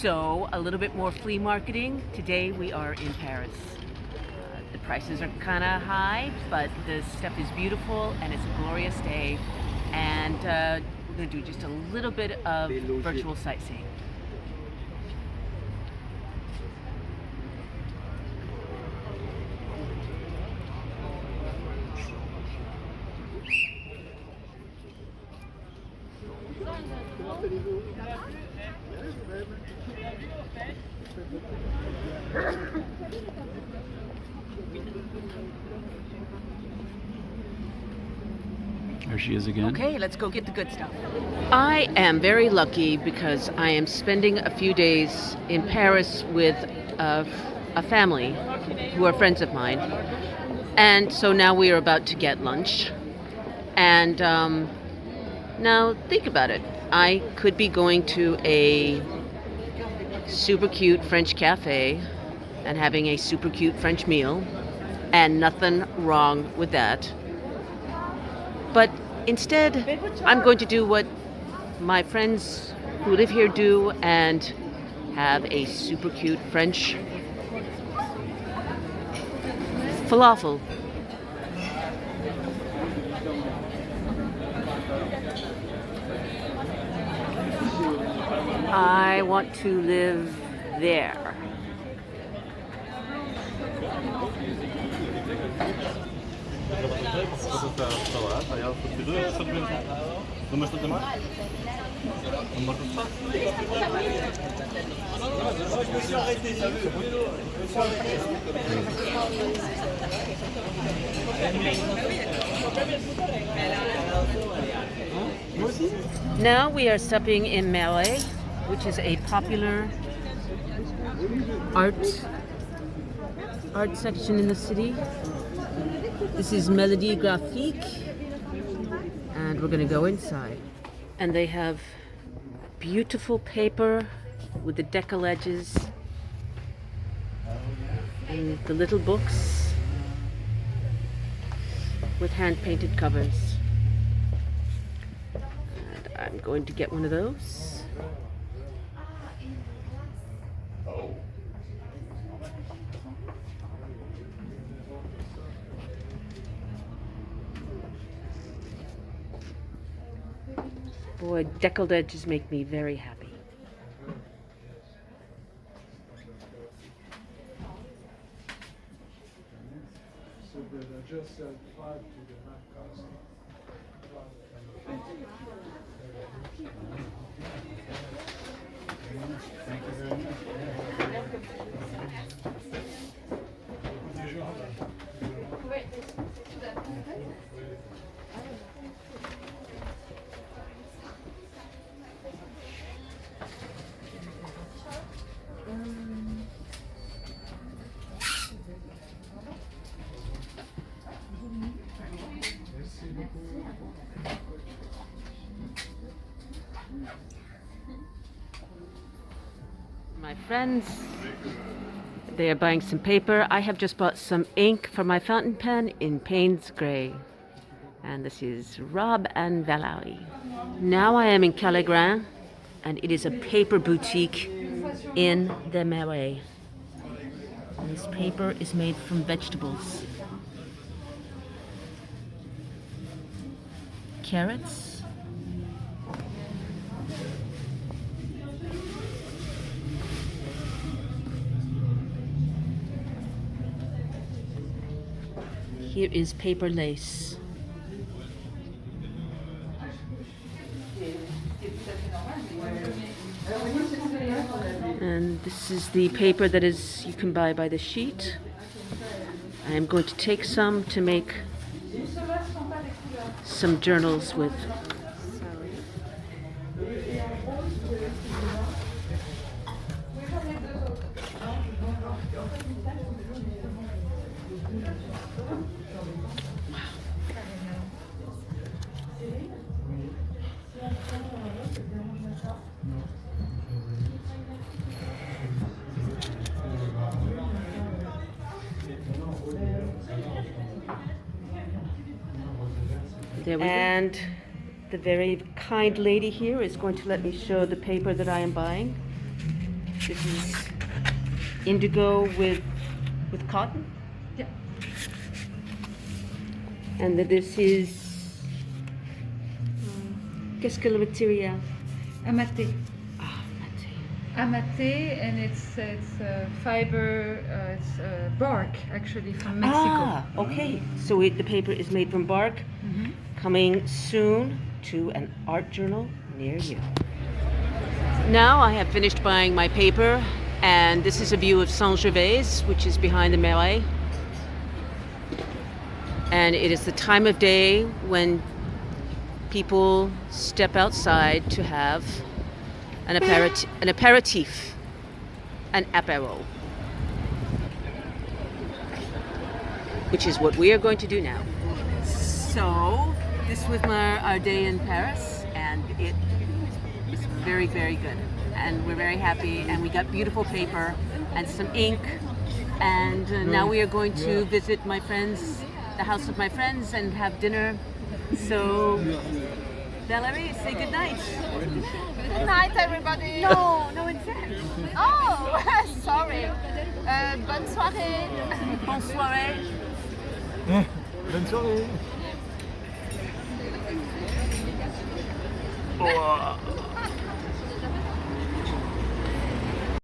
So, a little bit more flea marketing. Today we are in Paris. The prices are kind of high, but the stuff is beautiful and it's a glorious day. And we're going to do just a little bit of virtual sightseeing. There she is again. Okay, let's go get the good stuff. I am very lucky because I am spending a few days in Paris with a family who are friends of mine. And so now we are about to get lunch. And now think about it. I could be going to a super cute French cafe and having a super cute French meal, and nothing wrong with that. But instead, I'm going to do what my friends who live here do and have a super cute French falafel. I want to live there. Now we are stopping in Marais, which is a popular art section in the city. This is Melodies and Graphiques, and we're going to go inside. And they have beautiful paper with the decal edges and the little books with hand-painted covers. And I'm going to get one of those. Boy, deckled edges make me very happy. My friends, they are buying some paper. I have just bought some ink for my fountain pen in Payne's Gray. And this is Rob and Valerie. Now I am in Calligrane, and it is a paper boutique in the Marais. And this paper is made from vegetables. Carrots. Here is paper lace. And this is the paper that you can buy by the sheet. I am going to take some to make some journals with. And the very kind lady here is going to let me show the paper that I am buying. This is indigo with cotton. Yeah. And this is qu'est-ce que le matériel? Amaté. Ah, maté. Amaté, and it's fiber, it's bark actually from Mexico. Ah, okay. So the paper is made from bark. Coming soon to an art journal near you. Now I have finished buying my paper, and this is a view of Saint-Gervais, which is behind the Marais. And it is the time of day when people step outside to have an aperitif, an apéro, which is what we are going to do now. So this was our day in Paris, and it was very, very good. And we're very happy, and we got beautiful paper and some ink. And now we are going to visit my friends, the house of my friends, and have dinner. So, Valerie, say good night. Good night, everybody. No, it's that. Oh, sorry. Bonne soirée. Bonne soirée. Bonne soirée. Oh.